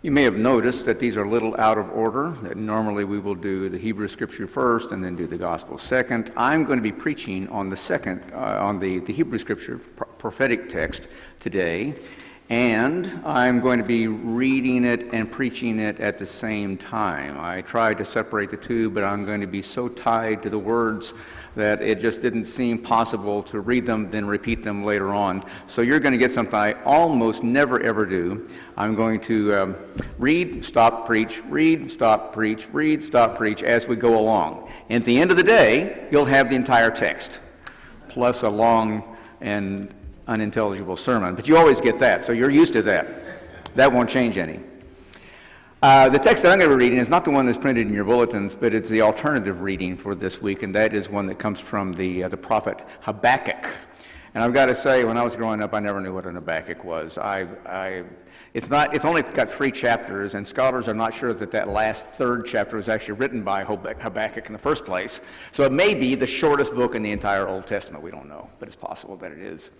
You may have noticed that these are a little out of order, that normally we will do the Hebrew Scripture first and then do the Gospel second. I'm going to be preaching on the second, on the Hebrew Scripture prophetic text today, and I'm going to be reading it and preaching it at the same time. I tried to separate the two, but I'm going to be so tied to the words that it just didn't seem possible to read them, then repeat them later on. So you're going to get something I almost never ever do. I'm going to read, stop, preach, read, stop, preach, read, stop, preach as we go along. And at the end of the day, you'll have the entire text, plus a long and unintelligible sermon. But you always get that, so you're used to that. That won't change any. The text that I'm going to be reading is not the one that's printed in your bulletins, but it's the alternative reading for this week, and that is one that comes from the prophet Habakkuk. And I've got to say, when I was growing up, I never knew what an Habakkuk was. It's only got 3 chapters, and scholars are not sure that last third chapter was actually written by Habakkuk in the first place. So it may be the shortest book in the entire Old Testament. We don't know, but it's possible that it is.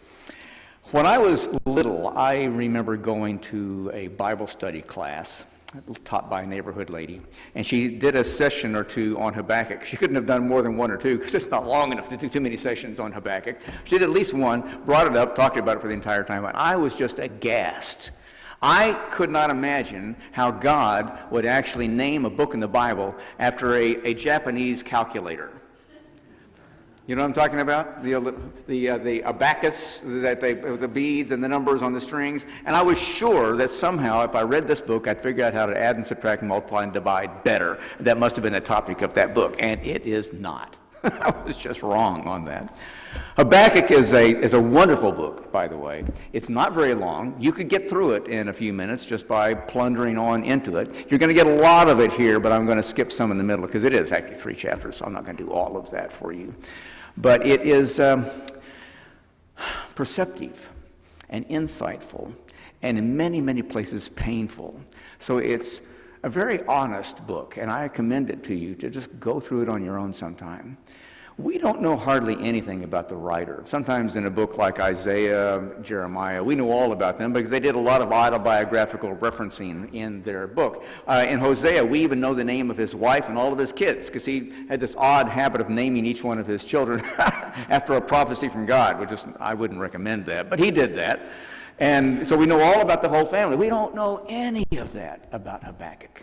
When I was little, I remember going to a Bible study class taught by a neighborhood lady, and she did a session or two on Habakkuk. She couldn't have done more than 1 or 2 because it's not long enough to do too many sessions on Habakkuk. She did at least one, brought it up, talked about it for the entire time, and I was just aghast. I could not imagine how God would actually name a book in the Bible after a Japanese calculator. You know what I'm talking about? The abacus, the beads and the numbers on the strings. And I was sure that somehow, if I read this book, I'd figure out how to add and subtract, multiply and divide better. That must have been the topic of that book, and it is not. I was just wrong on that. Habakkuk is a wonderful book, by the way. It's not very long. You could get through it in a few minutes just by plundering on into it. You're going to get a lot of it here, but I'm going to skip some in the middle because it is actually 3 chapters, so I'm not going to do all of that for you. But it is perceptive and insightful and in many, many places painful. So it's a very honest book, and I commend it to you to just go through it on your own sometime. We don't know hardly anything about the writer. Sometimes in a book like Isaiah, Jeremiah, we know all about them because they did a lot of autobiographical referencing in their book. In Hosea, we even know the name of his wife and all of his kids because he had this odd habit of naming each one of his children after a prophecy from God, which is, I wouldn't recommend that, but he did that. And so we know all about the whole family. We don't know any of that about Habakkuk.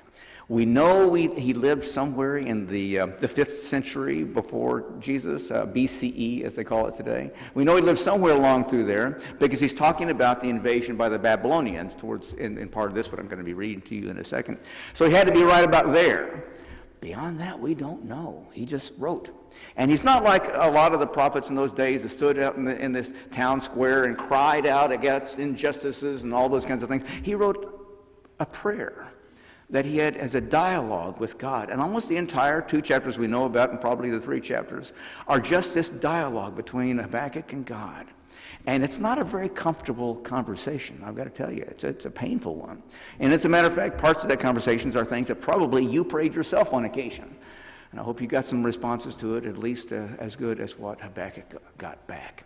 We know he lived somewhere in the 5th century before Jesus, BCE as they call it today. We know he lived somewhere along through there because he's talking about the invasion by the Babylonians in part of this, what I'm going to be reading to you in a second. So he had to be right about there. Beyond that, we don't know. He just wrote. And he's not like a lot of the prophets in those days that stood out in this town square and cried out against injustices and all those kinds of things. He wrote a prayer that he had as a dialogue with God. And almost the entire 2 chapters we know about, and probably the 3 chapters, are just this dialogue between Habakkuk and God. And it's not a very comfortable conversation, I've got to tell you. It's a painful one. And as a matter of fact, parts of that conversation are things that probably you prayed yourself on occasion. And I hope you got some responses to it, at least as good as what Habakkuk got back.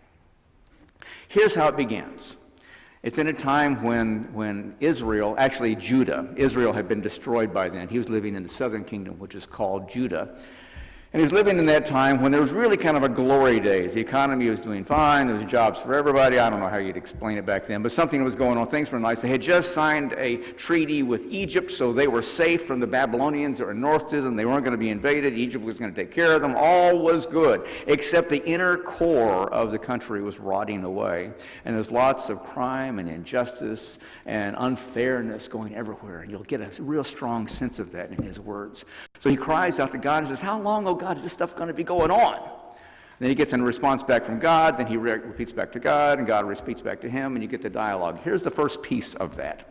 Here's how it begins. It's in a time when Israel, actually Judah, Israel had been destroyed by then. He was living in the southern kingdom, which is called Judah. And he was living in that time when there was really kind of a glory days. The economy was doing fine. There was jobs for everybody. I don't know how you'd explain it back then, but something was going on. Things were nice. They had just signed a treaty with Egypt, so they were safe from the Babylonians that were north to them. They weren't going to be invaded. Egypt was going to take care of them. All was good, except the inner core of the country was rotting away. And there's lots of crime and injustice and unfairness going everywhere. And you'll get a real strong sense of that in his words. So he cries out to God and says, "How long, oh God, is this stuff going to be going on?" Then he gets a response back from God, then he repeats back to God, and God repeats back to him, and you get the dialogue. Here's the first piece of that.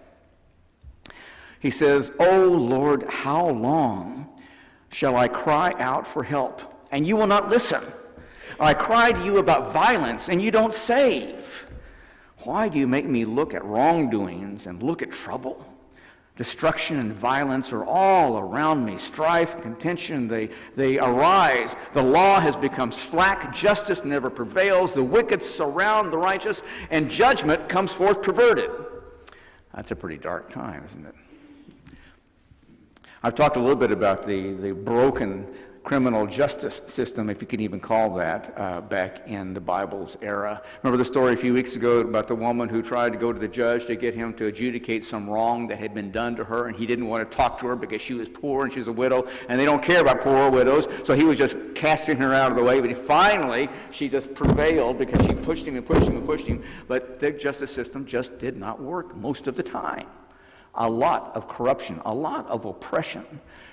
He says, "O Lord, how long shall I cry out for help, and you will not listen? I cry to you about violence, and you don't save. Why do you make me look at wrongdoings and look at trouble? Destruction and violence are all around me. Strife and contention, they arise. The law has become slack. Justice never prevails. The wicked surround the righteous, and judgment comes forth perverted." That's a pretty dark time, isn't it? I've talked a little bit about the broken criminal justice system, if you can even call that, back in the Bible's era. Remember the story a few weeks ago about the woman who tried to go to the judge to get him to adjudicate some wrong that had been done to her, and he didn't want to talk to her because she was poor and she was a widow, and they don't care about poor widows, so he was just casting her out of the way. But finally, she just prevailed because she pushed him and pushed him and pushed him, but the justice system just did not work most of the time. A lot of corruption, a lot of oppression.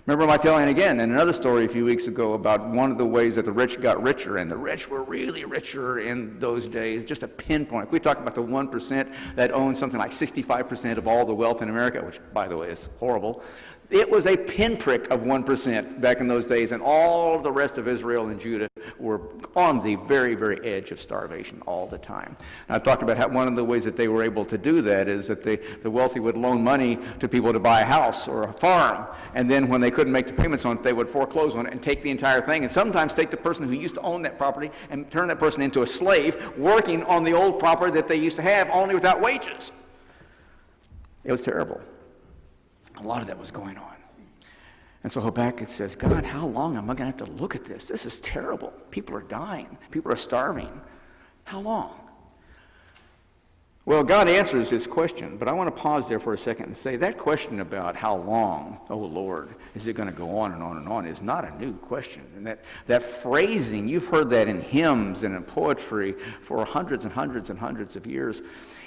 Remember my telling again in another story a few weeks ago about one of the ways that the rich got richer, and the rich were really richer in those days, just a pinpoint. We talk about the 1% that owned something like 65% of all the wealth in America, which, by the way, is horrible. It was a pinprick of 1% back in those days, and all the rest of Israel and Judah were on the very, very edge of starvation all the time. And I've talked about how one of the ways that they were able to do that is that the wealthy would loan money to people to buy a house or a farm, and then when they couldn't make the payments on it, they would foreclose on it and take the entire thing, and sometimes take the person who used to own that property and turn that person into a slave working on the old property that they used to have, only without wages. It was terrible. A lot of that was going on. And so Habakkuk says, God, how long am I going to have to look at this? This is terrible. People are dying. People are starving. How long? Well, God answers his question, but I want to pause there for a second and say that question about how long, oh Lord, is it going to go on and on and on is not a new question. And that phrasing, you've heard that in hymns and in poetry for hundreds and hundreds and hundreds of years.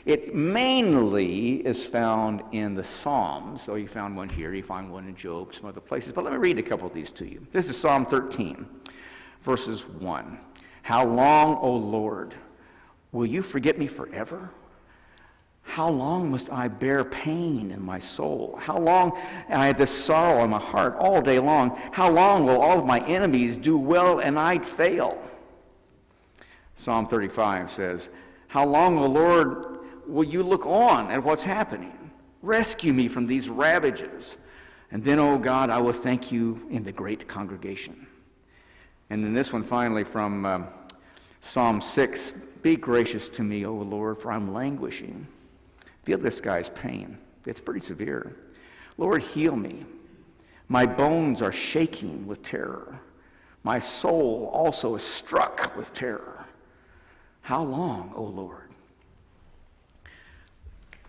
It mainly is found in the Psalms. So you found one here, you find one in Job, some other places. But let me read a couple of these to you. This is Psalm 13, verses 1. How long, O Lord, will you forget me forever? How long must I bear pain in my soul? How long I have this sorrow in my heart all day long? How long will all of my enemies do well and I fail? Psalm 35 says, how long, O Lord, will you look on at what's happening? Rescue me from these ravages. And then, O God, I will thank you in the great congregation. And then this one finally from Psalm 6, be gracious to me, O Lord, for I'm languishing. Feel this guy's pain. It's pretty severe. Lord, heal me. My bones are shaking with terror. My soul also is struck with terror. How long, O Lord?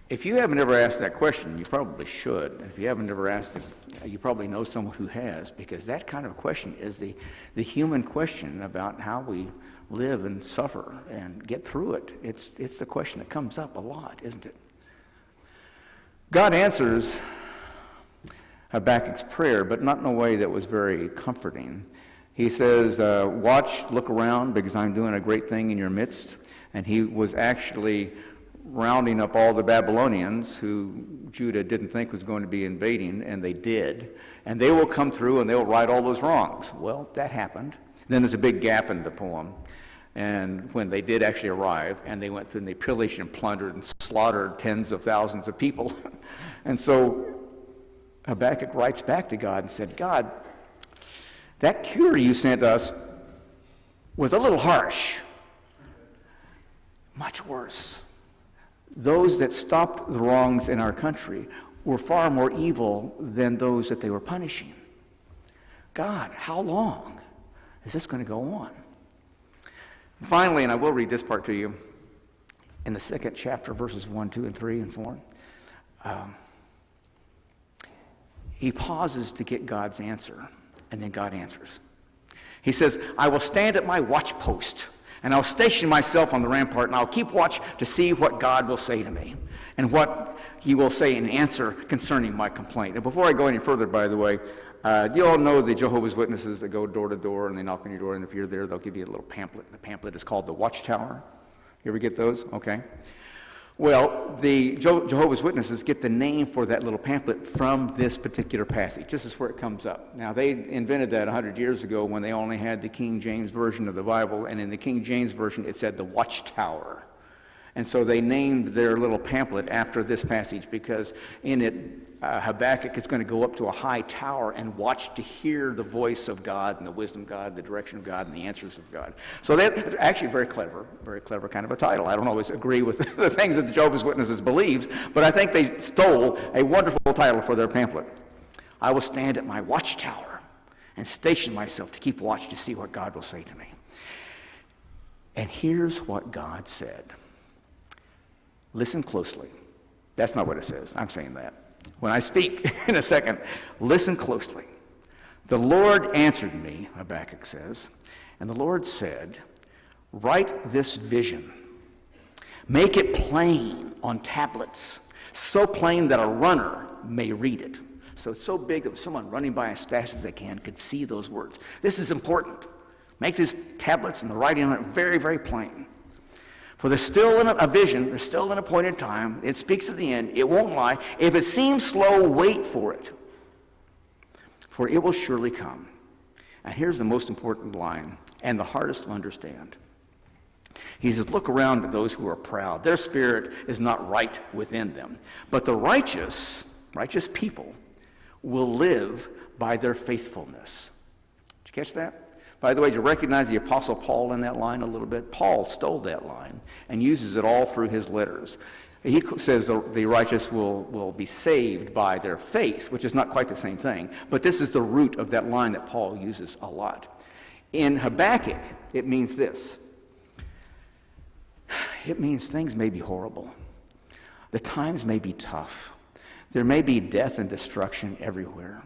If you haven't ever asked that question, you probably should. If you haven't ever asked it, you probably know someone who has, because that kind of question is the human question about how we live and suffer and get through it. It's the question that comes up a lot, isn't it? God answers Habakkuk's prayer, but not in a way that was very comforting. He says, watch, look around, because I'm doing a great thing in your midst. And he was actually rounding up all the Babylonians who Judah didn't think was going to be invading, and they did. And they will come through and they'll right all those wrongs. Well, that happened. Then there's a big gap in the poem. And when they did actually arrive, and they went through and they pillaged and plundered and slaughtered tens of thousands of people. And so Habakkuk writes back to God and said, God, that cure you sent us was a little harsh. Much worse. Those that stopped the wrongs in our country were far more evil than those that they were punishing. God, how long is this going to go on? Finally, and I will read this part to you, in the second chapter, verses 1, 2, and 3, and 4, he pauses to get God's answer, and then God answers. He says, I will stand at my watch post, and I'll station myself on the rampart, and I'll keep watch to see what God will say to me, and what he will say in answer concerning my complaint. And before I go any further, by the way, you all know the Jehovah's Witnesses that go door to door, and they knock on your door, and if you're there, they'll give you a little pamphlet. The pamphlet is called the Watchtower. You ever get those? Okay. Well, the Jehovah's Witnesses get the name for that little pamphlet from this particular passage. This is where it comes up. Now, they invented that 100 years ago when they only had the King James Version of the Bible, and in the King James Version it said the Watchtower. And so they named their little pamphlet after this passage because in it, Habakkuk is going to go up to a high tower and watch to hear the voice of God and the wisdom of God, the direction of God, and the answers of God. So that's actually very clever kind of a title. I don't always agree with the things that the Jehovah's Witnesses believes, but I think they stole a wonderful title for their pamphlet. I will stand at my watchtower and station myself to keep watch to see what God will say to me. And here's what God said. Listen closely. That's not what it says. I'm saying that. When I speak in a second, listen closely. The Lord answered me, Habakkuk says, and the Lord said, write this vision. Make it plain on tablets, so plain that a runner may read it. So it's so big that someone running by as fast as they can could see those words. This is important. Make these tablets and the writing on it very, very plain. For there's still a vision, there's still an appointed time. It speaks of the end. It won't lie. If it seems slow, wait for it. For it will surely come. And here's the most important line, and the hardest to understand. He says, look around at those who are proud. Their spirit is not right within them. But the righteous people, will live by their faithfulness. Did you catch that? By the way, did you recognize the Apostle Paul in that line a little bit? Paul stole that line and uses it all through his letters. He says the righteous will be saved by their faith, which is not quite the same thing. But this is the root of that line that Paul uses a lot. In Habakkuk, it means this. It means things may be horrible. The times may be tough. There may be death and destruction everywhere.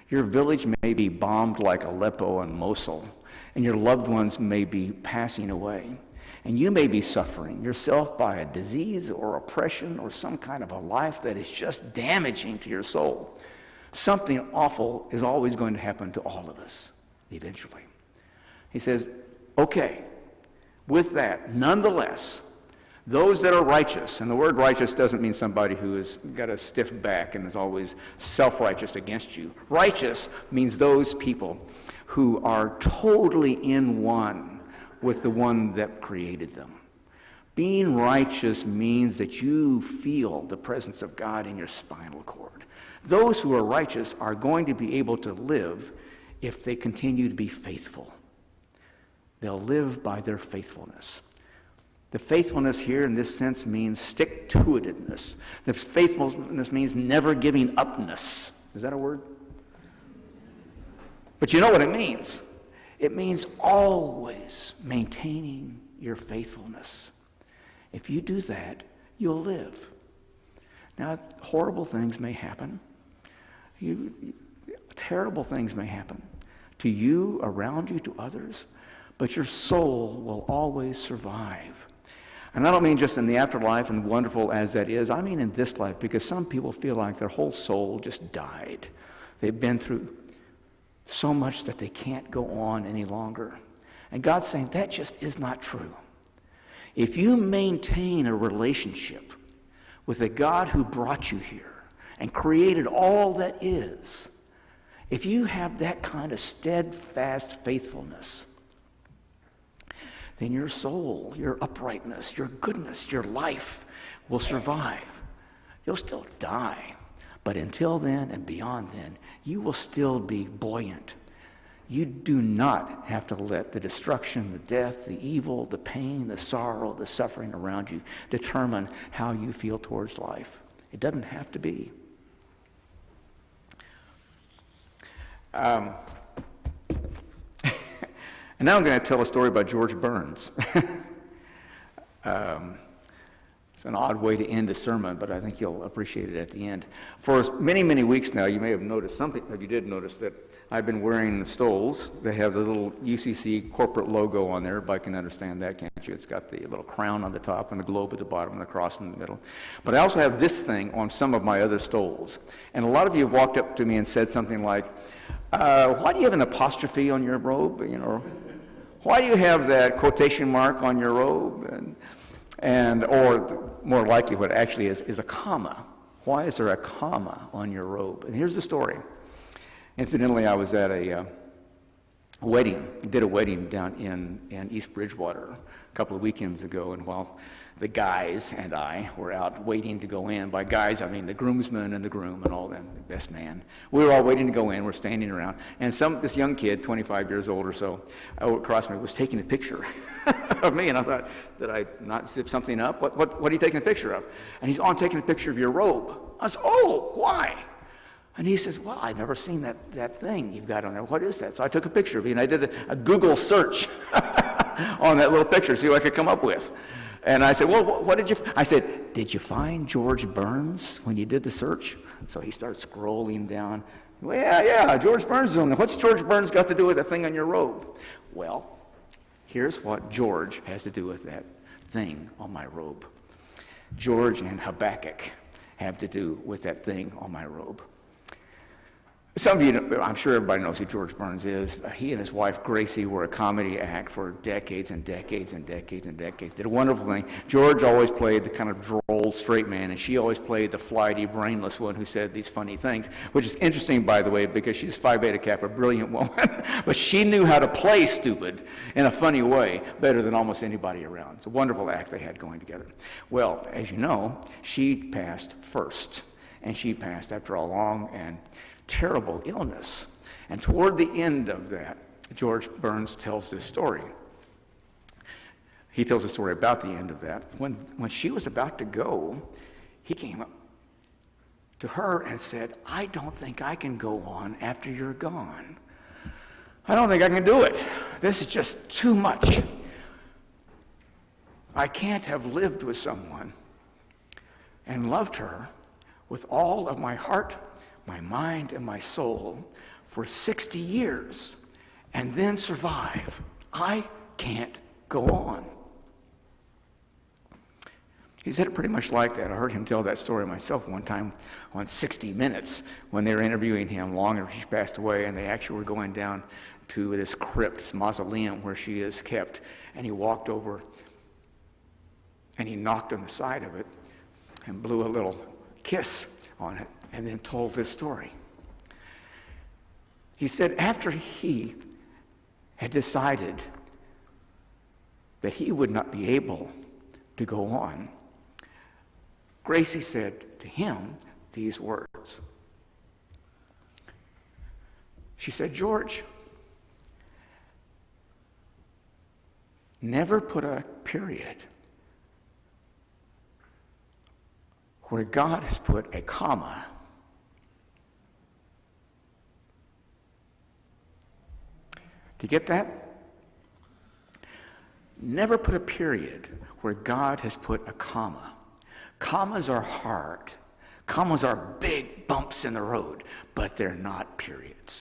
Your village may be bombed like Aleppo and Mosul, and your loved ones may be passing away. And you may be suffering yourself by a disease or oppression or some kind of a life that is just damaging to your soul. Something awful is always going to happen to all of us eventually. He says, okay, with that, nonetheless, those that are righteous, and the word righteous doesn't mean somebody who has got a stiff back and is always self-righteous against you. Righteous means those people who are totally in one with the one that created them. Being righteous means that you feel the presence of God in your spinal cord. Those who are righteous are going to be able to live if they continue to be faithful. They'll live by their faithfulness. The faithfulness here in this sense means stick-to-itedness. The faithfulness means never giving upness. Is that a word? But you know what it means. It means always maintaining your faithfulness. If you do that, you'll live. Now, horrible things may happen. Terrible things may happen to you, around you, to others, but your soul will always survive. And I don't mean just in the afterlife, and wonderful as that is. I mean in this life, because some people feel like their whole soul just died. They've been through so much that they can't go on any longer. And God's saying that just is not true. If you maintain a relationship with a God who brought you here and created all that is, if you have that kind of steadfast faithfulness, then your soul, your uprightness, your goodness, your life will survive. You'll still die, but until then and beyond then, you will still be buoyant. You do not have to let the destruction, the death, the evil, the pain, the sorrow, the suffering around you determine how you feel towards life. It doesn't have to be. And now I'm going to tell a story about George Burns. It's an odd way to end a sermon, but I think you'll appreciate it at the end. For many, many weeks now, you may have noticed something, if you did notice, that I've been wearing the stoles. They have the little UCC corporate logo on there. Everybody can understand that, can't you? It's got the little crown on the top and the globe at the bottom and the cross in the middle. But I also have this thing on some of my other stoles. And a lot of you have walked up to me and said something like, why do you have an apostrophe on your robe? You know, why do you have that quotation mark on your robe? Or more likely what actually is a comma. Why is there a comma on your robe? And here's the story. Incidentally, I was at a wedding, did a wedding down in East Bridgewater a couple of weekends ago, and while the guys and I were out waiting to go in, by guys I mean the groomsmen and the groom and all them, the best man, we were all waiting to go in, we're standing around, and this young kid, 25 years old or so, across me was taking a picture of me, and I thought, did I not zip something up? What are you taking a picture of? And he's taking a picture of your robe. I said, oh, why? And he says, well, I've never seen that thing you've got on there. What is that? So I took a picture of it, and I did a Google search on that little picture, see what I could come up with. And I said, well, what did you, I said, did you find George Burns when you did the search? So he started scrolling down. Well, yeah, George Burns is on there. What's George Burns got to do with the thing on your robe? Well, here's what George has to do with that thing on my robe. George and Habakkuk have to do with that thing on my robe. Some of you, I'm sure everybody knows who George Burns is. He and his wife Gracie were a comedy act for decades and decades and decades and decades. Did a wonderful thing. George always played the kind of droll straight man, and she always played the flighty, brainless one who said these funny things, which is interesting, by the way, because she's Phi Beta Kappa, a brilliant woman, but she knew how to play stupid in a funny way better than almost anybody around. It's a wonderful act they had going together. Well, as you know, she passed first, and she passed after a long and terrible illness. And toward the end of that, George Burns tells this story. He tells a story about the end of that. When she was about to go, he came up to her and said, I don't think I can go on after you're gone. I don't think I can do it. This is just too much. I can't have lived with someone and loved her with all of my heart, my mind, and my soul for 60 years and then survive. I can't go on. He said it pretty much like that. I heard him tell that story myself one time on 60 Minutes when they were interviewing him long after she passed away, and they actually were going down to this crypt, this mausoleum where she is kept, and he walked over and he knocked on the side of it and blew a little kiss on it, and then told this story. He said after he had decided that he would not be able to go on, Gracie said to him these words. She said, George, never put a period where God has put a comma. Do you get that? Never put a period where God has put a comma. Commas are hard. Commas are big bumps in the road, but they're not periods.